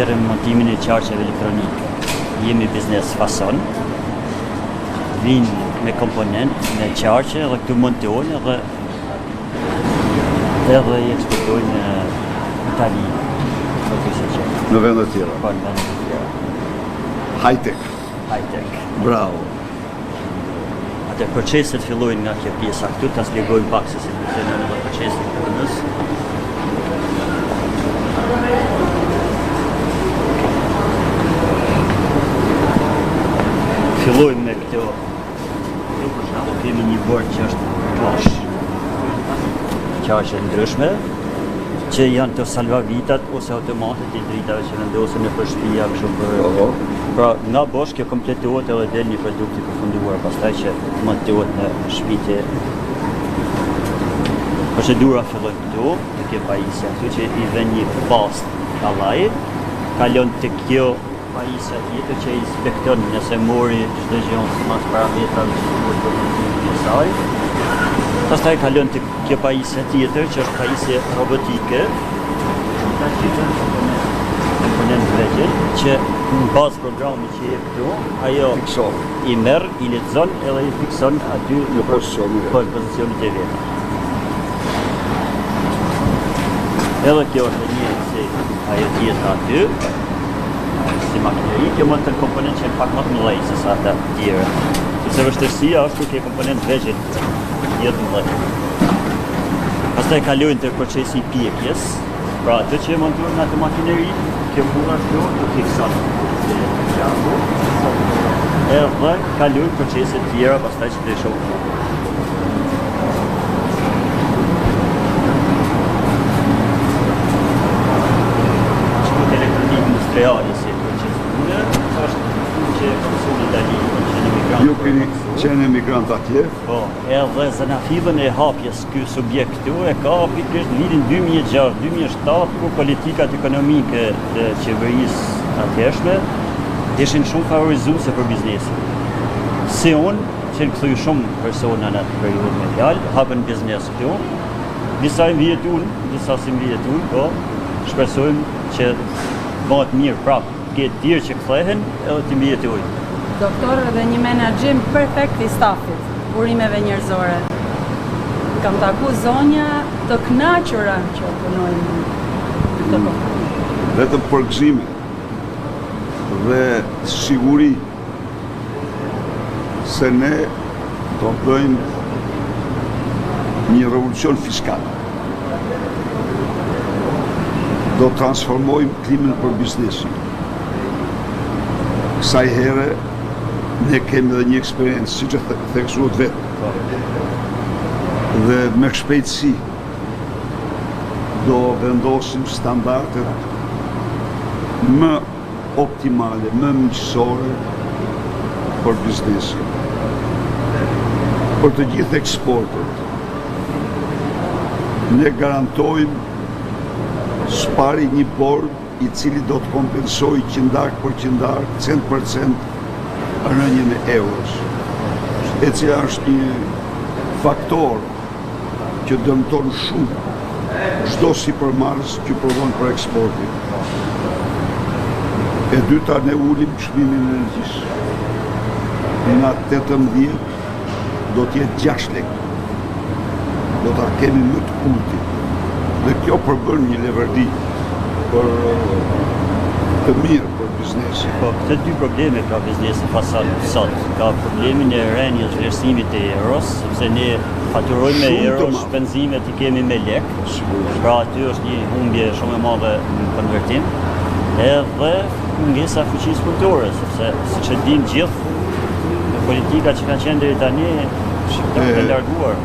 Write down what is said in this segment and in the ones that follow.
herë montimin e qarqeve elektronike. Jemi biznes fason, vinë me komponent, me qarqe dhe këtu montojnë edhe i eksportojnë në Itali. Në vendet tjera. Po, në vendet tjera. High-tech. High-tech. Bravo. Atë proceset fillojnë nga kjo pjesa këtu, ta spjegojmë pak se si funksionojnë edhe proceset punës. Fillojmë me këto. Këtu për shembull kemi një bord që është klosh. Qarqe ndryshme, që janë të salvavitat ose automatet i dritave që vendosen nëpër shtëpia kështu për. Pra, nga bosh kjo kompletohet edhe del një produkt i përfunduar pastaj që montohet në shtëpi. Procedura fillon këtu, të kjo pajisja këtu që i vjen një pastë kallaj, kalon te kjo pajisja tjetër që i inspekton nëse mori çdo gjë sipas parametrave që duhet për montimin e saj. Pastaj kalon te kjo pajisje tjetër që është pajisje robotike. Komponent vegjël që në bazë programit që jep këtu, ajo i merr, i lexon edhe i fikson aty në pozicionet e veta. Edhe kjo është një si ajo tjetër aty, si makineri, kjo mund të komponent që e pak më të mëdhej se sa ata të tjera. Sepse vështirësia është kur ke komponent vegjël, jo të mëdhej. Pastaj kalojnë te procesi i pjekjes, pra atë që e montuar në atë makineri, kjo puna këtu të fikson. Edhe kalojnë proceset tjera pastaj që të shoh. Shkut elektronik industriale si procedurë, është që konsumi tani që në migrant. Ju keni qenë emigrant atje? Po, edhe zanafillën e hapjes ky subjekt këtu e ka pikërisht vitin 2006-2007 ku politikat ekonomike të qeverisë atjeshme ishin shumë favorizuese për biznesin. Si unë, që në këthuj shumë persona në atë periudhë me fjalë, hapën biznes këtu. Disa i mbijetun, disa si mbijetun, po shpresojmë që bëhet mirë prapë, këtë tjerë që kthehen edhe të mbijetojnë. Doktor dhe një menaxhim perfekt i stafit, burimeve njerëzore. Kam taku zonja të kënaqura që punojnë këtë kohë. Vetëm përgëzime dhe siguri se ne do bëjmë një revolucion fiskal. Do transformojmë klimën për biznesin. Kësaj here ne kemi dhe një eksperiencë, si që theksuat vetë. Dhe me shpejtësi do vendosim standardet më optimale, më miqësore për biznesin. Për të gjithë eksportet, ne garantojmë spari një bord i cili do të kompensoj qindark për qindark, cent për cent rënjën e euros, e cila është një faktor që dëmton shumë çdo sipërmarrës që prodhon për eksportin. E dyta, ne ulim çmimin e energjisë. Nga 18 do të jetë 6 lekë. Do ta kemi më të ulti. Dhe kjo përbën një leverdi për të mirë për biznesin. Po, këto dy probleme ka biznesi fasad sot. Ka problemin e rënies vlerësimit të euros, sepse ne faturojmë me euro, shpenzimet i kemi me lek. Pra aty është një humbje shumë e madhe në konvertim. Edhe mungesa fuqisë punëtore, sepse siç e dinë gjithë, politika që ka qenë deri tani është e larguar.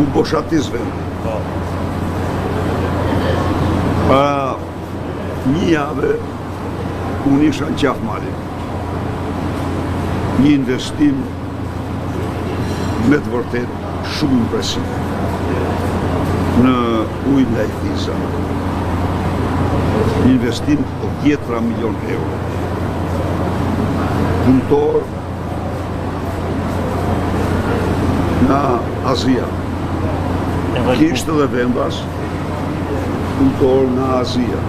U boshatis vend. Po. Para një javë unë isha në Qafmali. Një investim me të vërtet shumë impresiv në ujë Lajthisa. Një investim o 10 milion euro. Punëtor nga Azia. Kishtë dhe vendas punëtor nga Azia.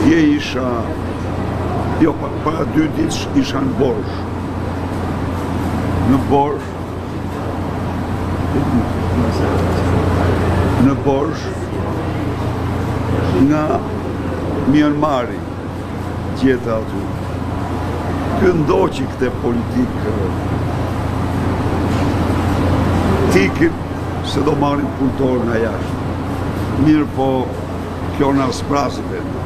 Dje isha, jo, para 2 ditë isha në Borsh. Në Borsh, nga Myanmari, gjeta aty. Ky ndoqi këtë politikë, tikin se do marrin punëtor nga jashtë. Mirë po, kjo na zbrazin vendin.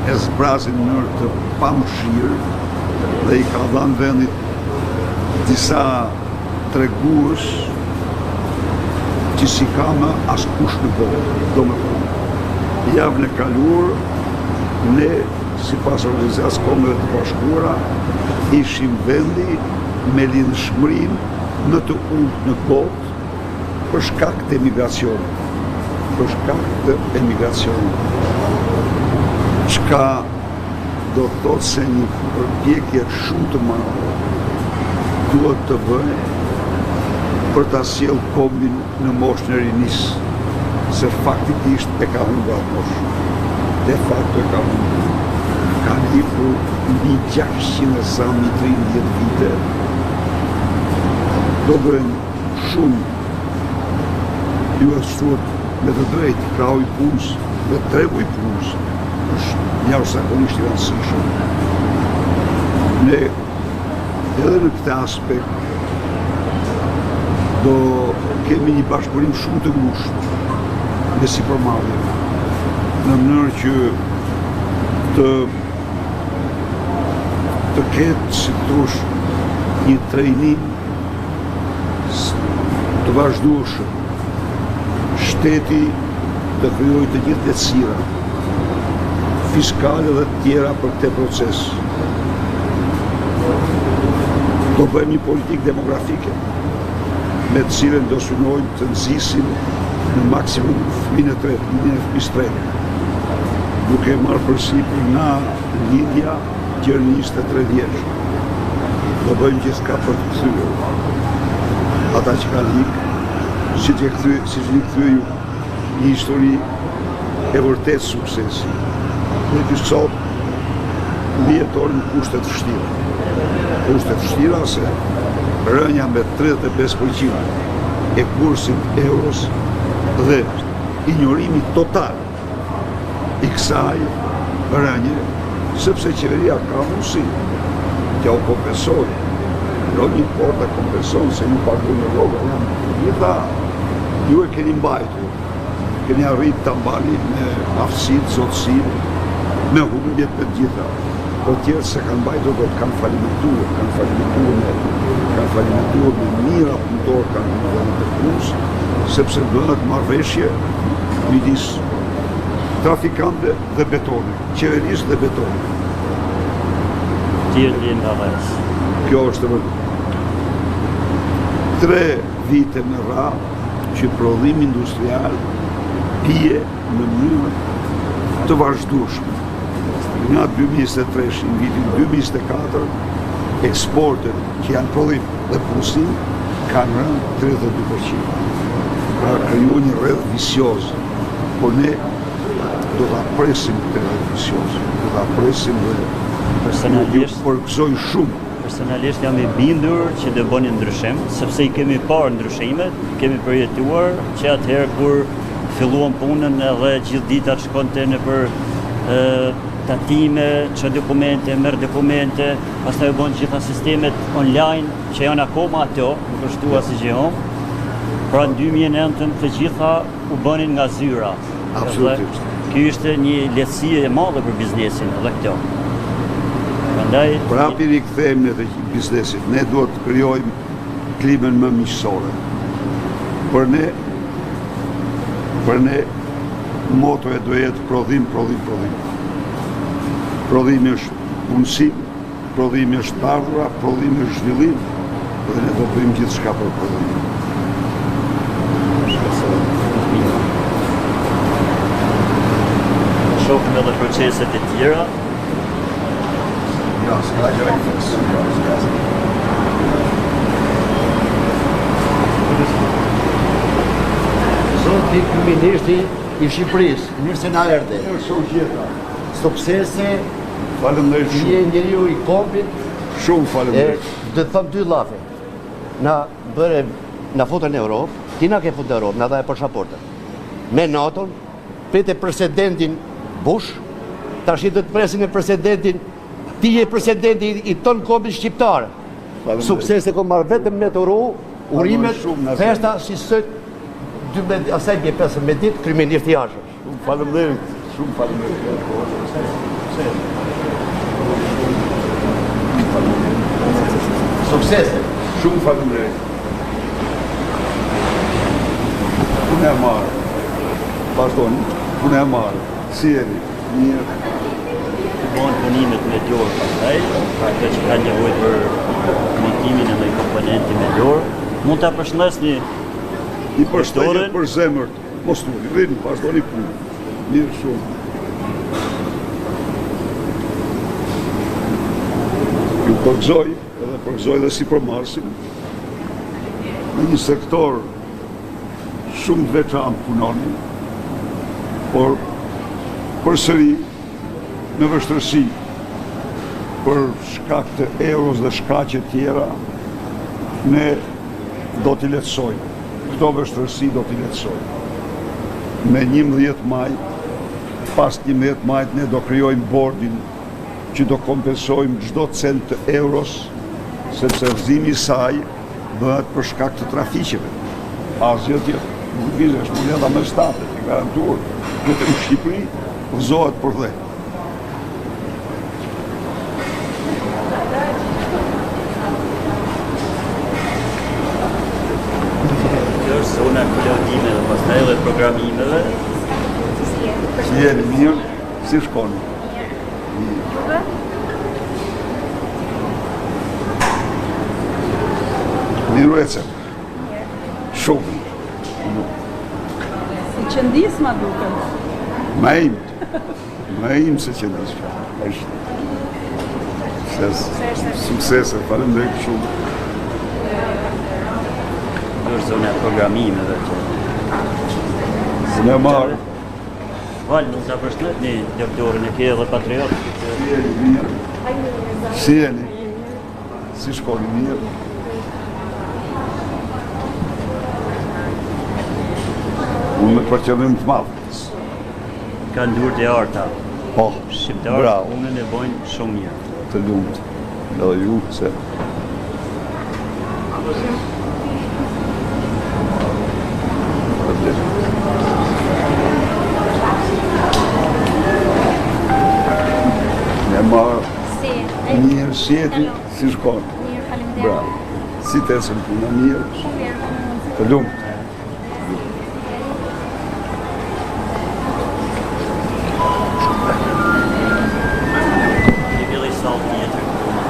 E zbrazin në mënyrë të pamëshirë dhe i ka dhënë vendit disa tregues që si ka më askush në botë. Do me thonë, javën e kaluar, ne, sipas Organizatës Kombeve të Bashkuara, ishim vendi me lidhshmërinë më të ulët në botë për shkak të emigracionit. Çka do të thotë se një përpjekje shumë të madhe duhet të bëjë për ta sjellë kombin në moshën e rinisë, se faktikisht e ka humbur atë moshë. De facto e ka humbur. Kanë hipur mbi 613 vite. Do bëjnë shumë ju e shtuat me të drejtë, krau i punës dhe tregu i punës është jashtëzakonisht i rëndësishëm. Ne edhe në këtë aspekt do kemi një bashkëpunim shumë të ngushtë me sipërmarrje, në mënyrë që të ketë, si të thosh, një trajnim të vazhdueshëm. Shteti të krijojë të gjithë lehtësira fiskale dhe të tjera për këtë proces. Do bëjmë një politikë demografike me të cilën do synojmë të nxisim në maksimum fëmijën e tretë, duke marrë përsipër nga lidhja deri në 23 vjeç. Do bëjmë gjithçka për të kthyer ata që kanë ikë, si që një kthyer një histori e vërtet suksesi. Ne që sot jetojmë në kushte të vështira. Kushte të vështira se rënja me 35% e kursit euros dhe injorimi total i kësaj rënje, sepse qeveria ka mundësi t'ja u kompensojë. Jo një porta kompenson se ju paguajnë rroga, gjitha ju e keni mbajtur. Keni arrit ta mbani me aftësitë, zotësinë, me humbjet të gjitha. Po tjerë se kanë mbajtur do të kanë falimentuar me mira punëtorë kanë në vend të punës, sepse bëhet marrëveshje midis trafikante dhe betonit, qeverisë dhe betonit. Tjerë nga rres. Kjo është vërtet. 3 vite me radhë që prodhimi industrial bie në mënyrë të vazhdueshme. Nga 2023 në vitin 2024, eksportet që janë prodhim dhe punësim kanë rënë 32%. Pra krijuar një rrjedh vicioz, por ne do ta presim këtë rrjedh vicioz. Do ta presim dhe personalisht përgëzojnë shumë. Personalisht jam i bindur që do bëni ndryshim, sepse i kemi parë ndryshimet, kemi përjetuar që atëherë kur filluam punën edhe gjithë ditat shkonte në për tatime, që dokumente, merr dokumente, pastaj u bën gjitha sistemet online që janë akoma ato, nuk është tua si gjehom. Pra në 2009 të gjitha u bënin nga zyra. Absolutisht. Ky ishte një lehtësi e madhe për biznesin edhe këto. Prandaj Prapi rikthehemi në të biznesit. Ne duhet të krijojmë klimën më miqësore. Për ne motoja do jetë prodhim. Prodhimi është punësim, prodhimi është ardhura, prodhimi është zhvillim, dhe ne do bëjmë gjithçka për prodhim. shohim edhe proceset e tjera. Ja, s'ka gjë fiks. Zoti Kryeministri i Shqipërisë, mirë se na erdhi. suksese, Faleminderit je shumë. njeriu i kombit. Shumë faleminderit. Do të them dy llafe. Na futën në Europë, ti na ke futur në Europë, na dha e pasaportën. Me NATO-n, pritet presidentin Bush, tash do të presin e presidentin, ti je presidenti i ton kombit shqiptar. Suksese ko marrë vetëm me të ru, urimet, festa si sot, asaj bje 15 ditë, kryeminist i jashtëm. Shumë faleminderit. Shumë faleminderit. Suksese. Shumë faleminderit. Unë e marë. Vazhdoni. Unë e marë. Si jeni? Mirë. Bën punimet me dorë pastaj, pra kjo që ka nevojë për montimin e një komponenti me dorë, mund ta përshëndesni I përshëndet për zemërt. Mos tuni, rini, vazhdoni punë. Mirë shumë. Ju përgëzoj, edhe përgëzoj dhe si përmarsim, në një sektor shumë të veçantë punoni, por përsëri në vështërsi për shkak të euros dhe shkaqe tjera, ne do t'i lehtësojmë. Këto vështërsi do t'i lehtësojmë. Me 11 maj, pas 11 majt, ne do krijojmë bordin që do kompensojmë çdo cent të euros, sepse rrëzimi i saj bëhet për shkak të trafiqeve. Asgjë tjetër. Nuk vizesh moneda me state, e garantuar. Vetëm në Shqipëri vëzohet për dhe. Kjo është zona kolodime dhe pastaj edhe programimeve. Si jeni mirë, si shkoni? Miru e cem. Shumë. Si qëndis ma duket. Ma im se qëndis. Suksese, faleminderit shumë. Kjo është zona programimeve që Unë e marë. Val, mund ta përshëndetni doktorin e ke edhe patriot. Si jeni mirë? Si jeni? Si shkoni mirë? Unë me përqëllim të madh. Ka ndurë të arta. Po, Shqiptarët bravo, punën e bojnë shumë mirë. të lumt. Edhe ju, se ne marë mirë, si jeti, si shkoni. Mirë, faleminderit. Bravo. Si të esën puna mirë, Shumë mirë. të lumt. Një vili sallë tjetër.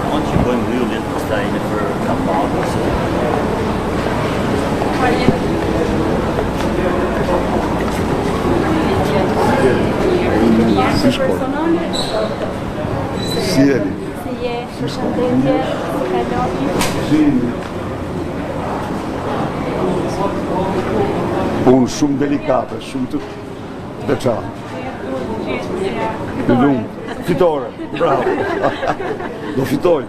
Mund që bojmë mbylljen pastaj në për kampanje. Si shkoni. Si jeni. Si je, përshëndetje, si kaloni. Si punë shumë delikate, shumë të veçantë. Të lumt. Fitore, bravo. Do fitoj.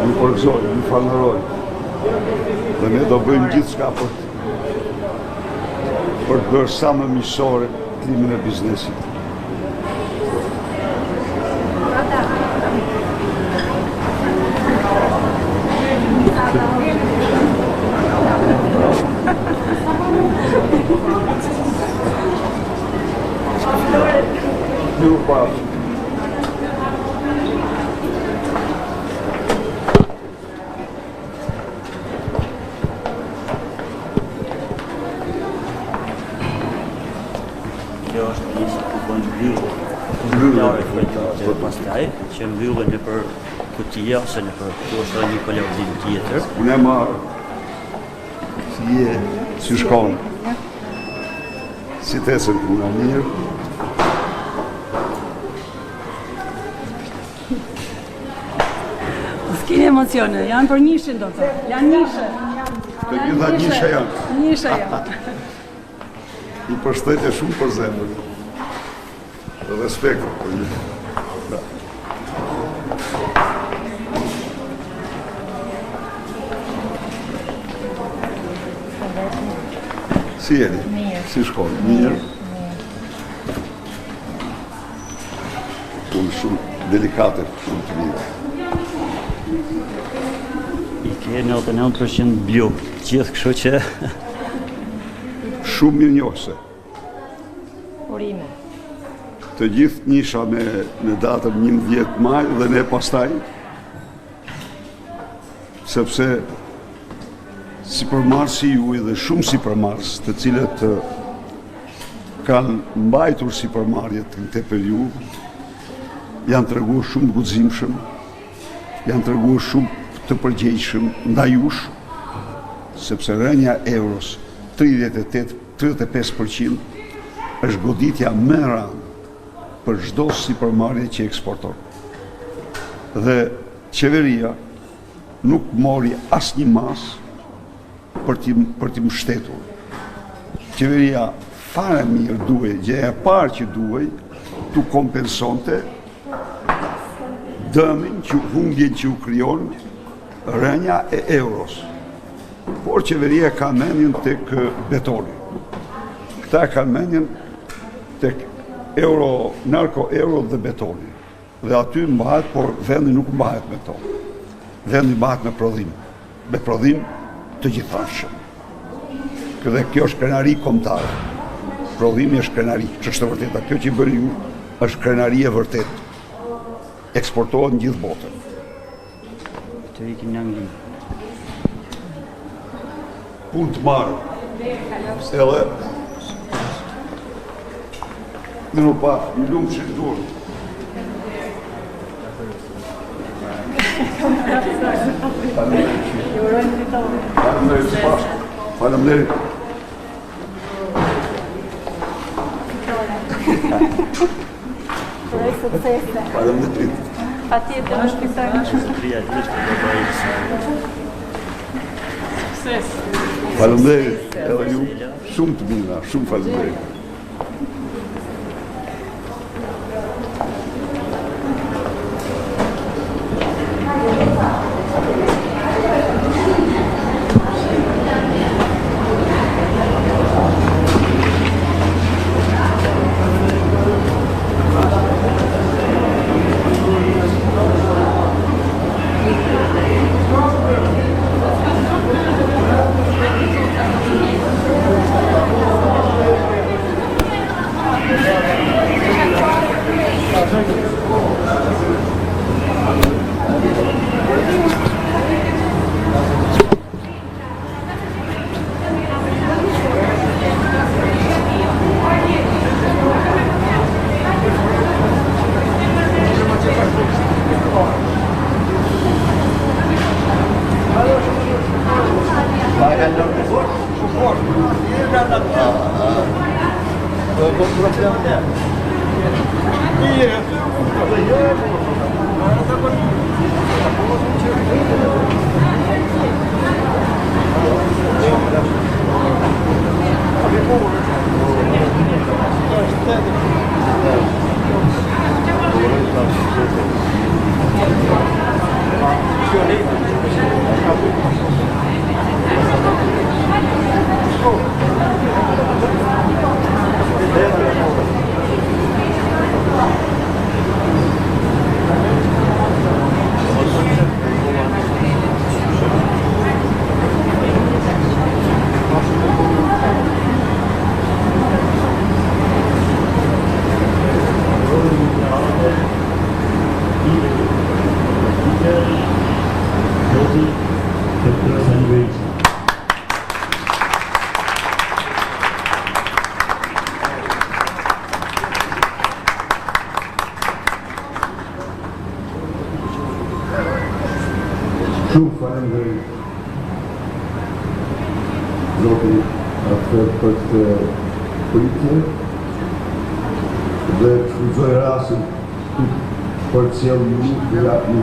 Ju përgëzoj, ju falëroj. Dhe ne do bëjmë gjithçka për të bërë sa më miqësore klimën e biznesit. Ju pafshim. Kjo është pjesë ku bën mbyllje. Pastaj që mbyllen nëpër kutija ose nëpër kjo është një kolektiv tjetër. Unë e marë. Si je, si shkon. Si të esën puna mirë. S'kini emocione, janë për njëshin do të. Janë njëshe. Të gjitha njëshe janë. Njëshe janë. I përshëndetje shumë për zemër. Respekt për ju. Si jeni? Mirë. Si shkon? Mirë. Unë shumë delikate, shumë të mirë. I ke 99% blu, gjithë kështu që Shumë mirë njohëse. Urime. Të gjithë njisha në datën 11 maj dhe ne pastaj, sepse sipërmarrës si juaj dhe shumë sipërmarrës të cilët kanë mbajtur sipërmarrjet në këtë periudhë, janë treguar shumë të guximshëm, janë treguar shumë të përgjegjshëm ndaj jush, sepse rënja e euros 35% është goditja më e rëndë për çdo sipërmarrje që eksporton. Dhe qeveria nuk mori asnjë mas për t'i mbështetur. Qeveria fare mirë duhej, gjëja e parë që duhej, t'u kompensonte dëmin, humbjen që u krijon rënja e euros. Por qeveria ka mendjen tek betoni. Këta ka mendjen tek narko-euro dhe betoni. Dhe aty mbahet, por vendi nuk mbahet me to. Vendi mbahet me prodhim. Me prodhim të gjithanshëm. Dhe kjo është krenari kombëtare. Prodhimi është krenari, që është e vërteta. Kjo që bëni ju është krenari e vërtet. Eksportohet në gjithë botën. të ikim në Angli. Punë të marë. Edhe në nuk pa, në lumë që durë. Faleminderit. Faleminderit. Patjetër në shpitare. Realisht do bëj Faleminderit. Edhe ju shumë të mira, shumë faleminderit. Shumë faleminderit Zoti atë për të pritje dhe të shfrytëzoj rastin për të sjellë ju dhe jap ju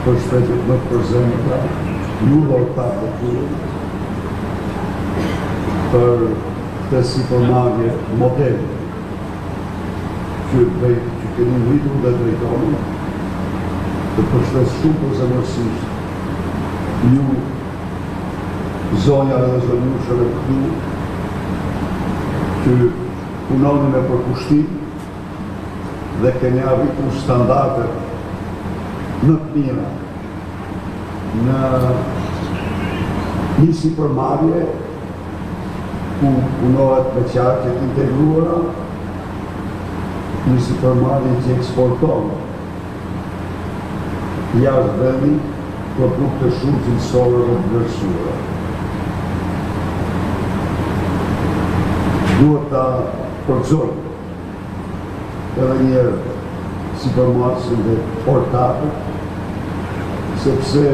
për shpejtët më të përzemëta, ju dhe ta për të sipërmarrje model që keni ngritur dhe drejtoni, të përshles shumë përzemërsisht ju zonja dhe zonjushëve këtu që punoni me përkushtim dhe keni arritur standarde në të mira në një sipërmarrje ku punohet me qarqet integruara, një sipërmarrje që eksporton jashtë vendit produkte shumë cilësore dhe vlerësuara. Duhet ta përgojmë edhe njerë sipërmarrësin dhe ortakët, sepse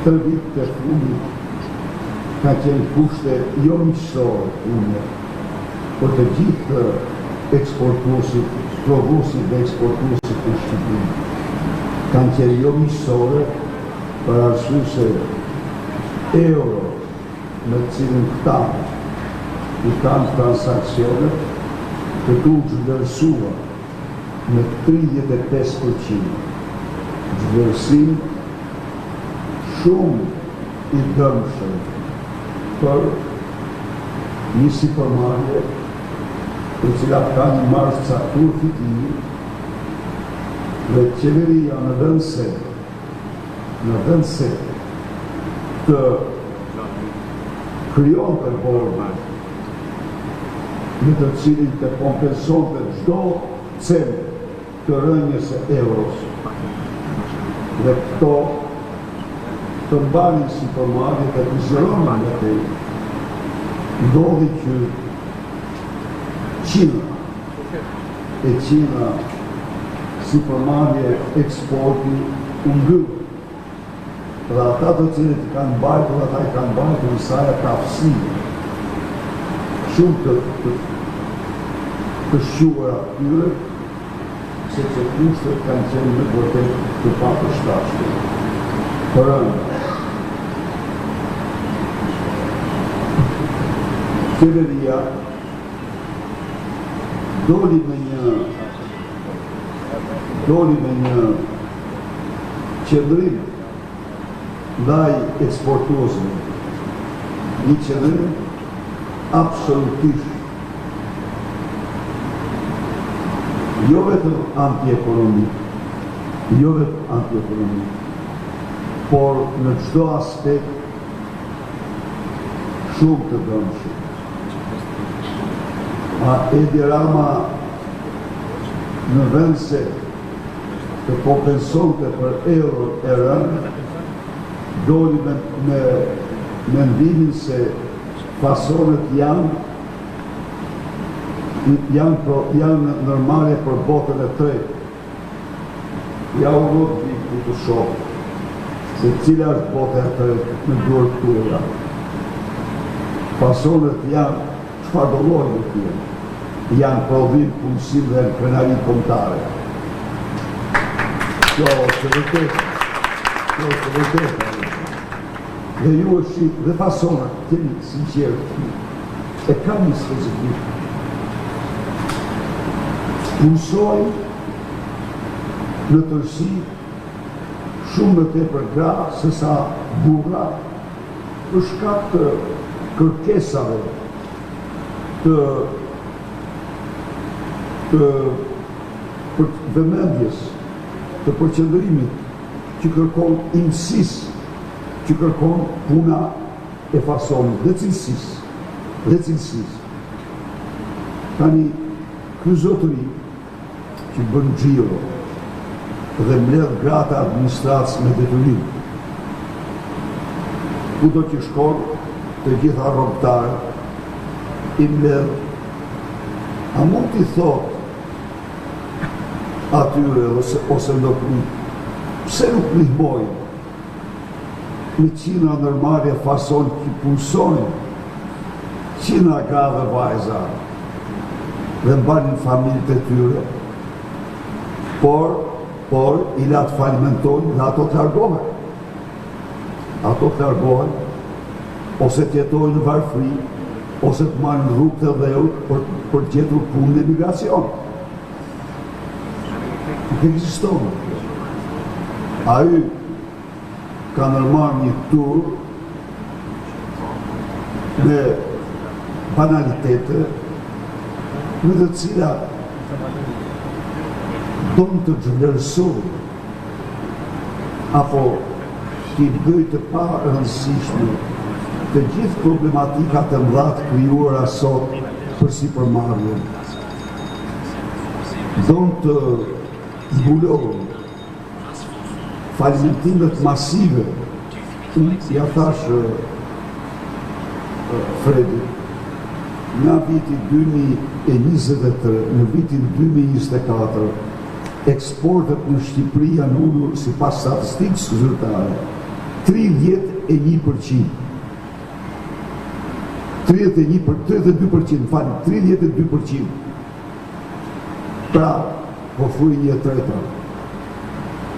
3 vite të fundit ka qenë kushte jo miqësore pune për të gjithë eksportuesit, provuesit dhe eksportuesit në Shqipëri. Kanë qenë jo miqësore për arsye se euro me cilin këta i kanë transakcionet këtu zhvlerësuar me 35%. Zhvlerësim shumë i dëmshëm për një sipërmarrje për cilat ka një marrë caktuar fitimi dhe qeveria në vend se të krijon të borë në të cilin të kompensonte çdo cen të rënjes së euros dhe këto të mbanin sipërmarrje dhe të zgjeronin nga te, ndodhi që Qina sipërmarrje eksporti u ngëll. Dhe ata të cilët i kanë mbajtur, ata i kanë mbajtur në saj kafësi shumë të shquara tyre, sepse kushtet kanë qenë me vërtet të papërshtatshme. Qeveria doli me një qëndrim ndaj eksportuesve, një qëndrim absolutisht jo vetëm antiekonomik, por në çdo aspekt shumë të dëmshëm. Edi Rama në vend se të kompensonte për euro e rënë, doli me mendimin se fasonet janë normale për botën e tretë. Ja u rrot ku të shohë se cila është botë e tretë në duart tuaja. Fasonet janë çfarë do lloji të jenë. Janë prodhim, punësim dhe krenari kombëtare. Kjo është vërtet. Dhe ju është dhe fasonat, kemi sinqerë, e kam një specifik. Punësoj në tërësi shumë më tepër gra se sa burra për shkak të kërkesave të vëmendjes, të përqendrimit që kërkon imësis, që kërkon puna e fasonit dhe cilësis. Tani, ky zotëri që bën xhiro dhe mbledh gratë administratës me detyrim, kudo që shkon, të gjitha rrogtarët i mbledh, a mund t'i thot atyre ose ndokrit, pse nuk ndihmojnë me qina nërmarrje fason që punësojnë, qina gra dhe vajza dhe mbanin familjët e tyre, por i latë falimentojnë dhe ato të largohen, ose të jetojnë në varfëri, ose të marrin rrugë të dheu për gjetur punë në emigracion. Nuk ekziston. Ai ka nërmarë një tur me banalitete në të cilat donë të gjëllërsoj apo t'i bëj të pa rëndësishme të gjithë problematikat e mëdha krijuara sot për sipërmarrjen. Donë të zbulojë fallimentimet masive. Ja thash Fredi, nga viti 2023 në vitin 2024 eksportet në Shqipëri janë ulur sipas statistikës zyrtare 32%. 32%, falë, 32%. Pra, po thuj një treta.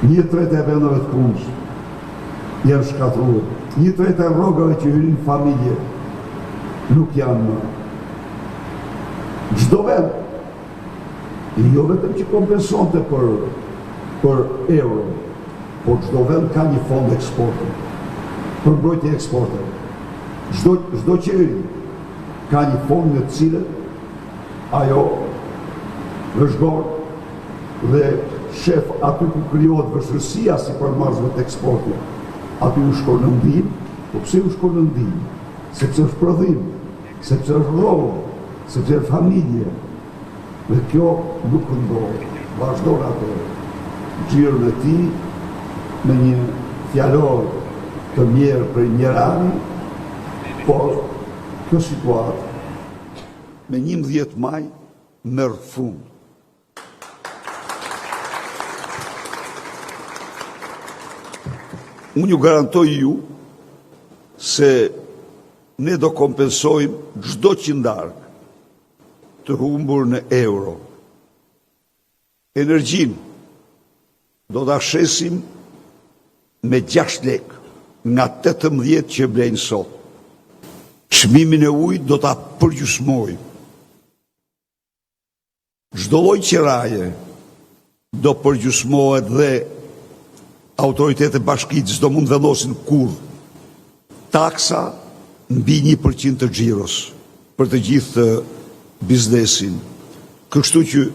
Një treta e vendeve të punës janë shkatruar. Një treta e rrogave që hyrin familje nuk janë më. Çdo vend, jo vetëm që kompensonte për euro, por çdo vend ka një fond eksporti, për mbrojtje eksporte. Çdo qeveri ka një fond në të cilët ajo vëzhgon dhe shef aty ku krijohet vështirësia si për marrëzve të eksportit. Aty u shkon në ndim, po pse u shkon në ndim? Sepse është prodhim, sepse është rrogë, sepse është familje. Dhe kjo nuk ndodh. Vazhdon atë gjirën e tij me një fjalor të mirë për njërani, por kjo situatë me 11 maj merr fund. Unë ju garantoj ju se ne do kompensojmë çdo qindark të humbur në euro. Energjinë do ta shesim me 6 lek nga 18 që blejnë sot. Çmimin e ujit do ta përgjysmojmë. Çdo lloj qiraje do përgjysmohet dhe autoritetet bashkisë s'do mund vendosin kurrë taksa mbi 1% të xhiros për të gjithë biznesin. Kështu që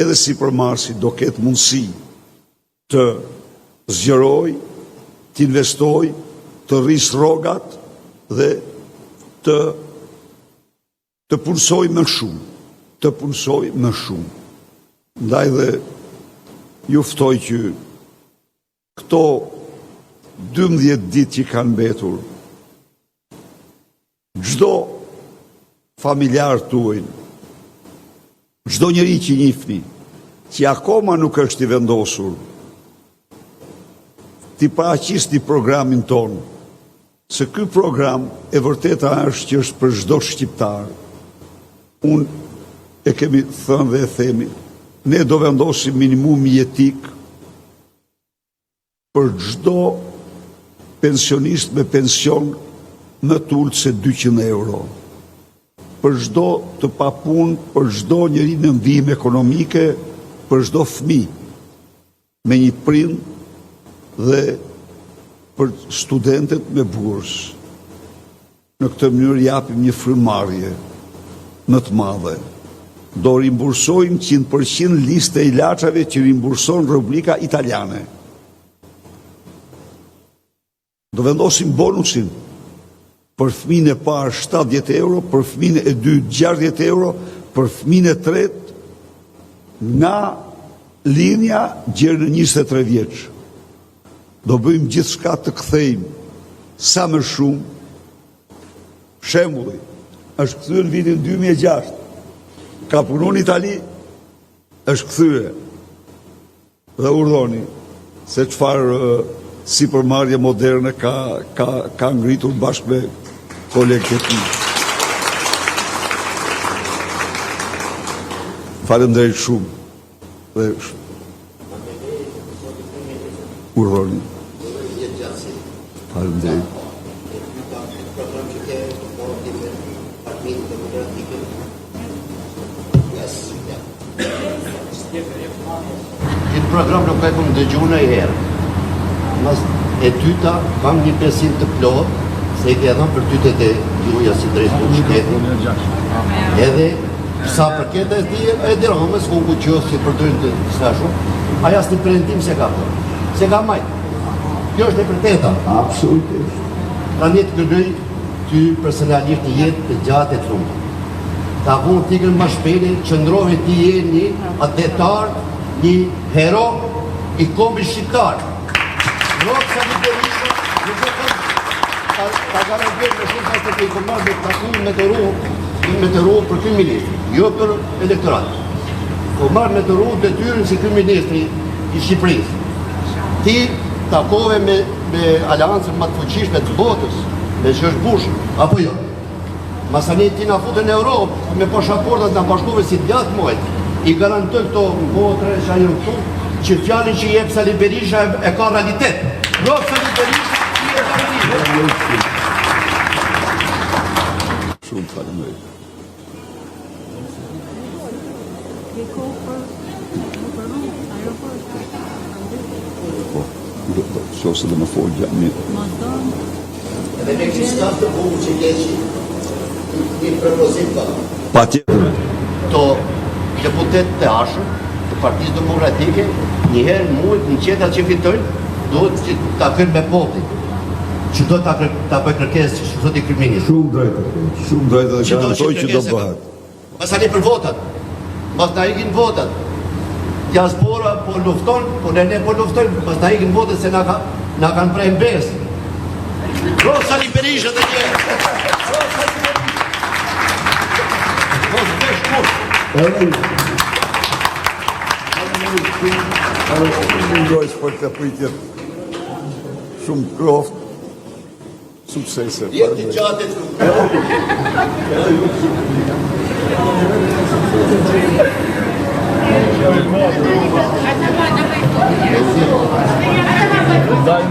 edhe sipërmarrësi do ketë mundësi të zgjeroj, të investoj, të rrisë rrogat dhe të punsoj më shumë, Ndaj dhe ju ftoj që këto 12 ditë që kanë mbetur, çdo familjar tuaj, çdo njeri që njihni, që akoma nuk është i vendosur, ti paraqisni programin ton, se ky program e vërteta është që është për çdo shqiptar. Unë e kemi thënë dhe e themi, ne do vendosim minimum jetik për çdo pensionist me pension më të ulët se 200 euro. Për çdo të papunë, për çdo njeri në ndihmë ekonomike, për çdo fëmijë me një prind dhe për studentët me bursë. Në këtë mënyrë japim një frymëmarrje më të madhe. Do rimbursojmë 100% listë e ilaçave që rimburson Republika Italiane. Do vendosim bonusin për fëmijën e parë 70 euro, për fëmijën e dytë 60 euro, për fëmijën e tretë nga linja deri në 23 vjeç. Do bëjmë gjithçka të kthejmë sa më shumë. Shembulli, është kthyer në vitin 2006. Ka punuar në Itali, është kthyer. Dhe urdhoni se çfarë sipërmarrje moderne ka ngritur bashkë me kolegët e tij. Faleminderit shumë. Dhe urdhoni. Faleminderit. Këtë program nuk e këmë dëgju në herë. Mas e tyta kam një besim të plotë, se i ke dhënë për tytet e juja si drejtë të shtetit. Edhe sa përket e dirhamës, ku që si përdojnë të sa shumë, aja s'ni prezentim se ka për. Se ka majtë. Kjo është e përteta. Absolutisht. Pra një të kërgëj ty personalisht një jetë të gjatë e të lumë. Ta vonë t'ikën më shpejti, qëndrohi ti je një atletar, një hero i kombit shqiptar. Rokë sa një Berisha, nuk e kom ta garantuar me shumë sa të komar me takumin me të ruë për këtë ministri, jo për elektorat. Komar me të ruë detyrën si këtë ministri i Shqipërisë. Ti takove me aleancën më të fuqishme të botës, me George Bush, apo jo? Masani ti na futën në Europë, me pashaportat në bashkuve si djatë mojt, i garantoj këto botre që ajo këtu, që fjallin që jep Sali Berisha e ka realitet. Rokë Sali Berisha i e ka realitet. Shumë faleminderit. Qose dhe më folë gjatë një. Edhe me këtë staf të bukur që keqi, një propozim ka. Pa tjetër. To deputet të ashëm, të Partisë Demokratike, njëherë mujt në qetat që fitojnë, duhet që ta kërë me poplin. Që do ta bëj kërkesë që zoti kryeminist. Shumë drejtë dhe garantoj që do bëhet. Pasani për votat. Mas na ikin votat. Diaspora po lufton, po ne po luftojmë, pas na ikin votat se na kanë prej besë. Rokë Sali Berisha dhe një. Mendoj për të pritjet shumë kroftë, suksese. Jeti gjatë të Dajmë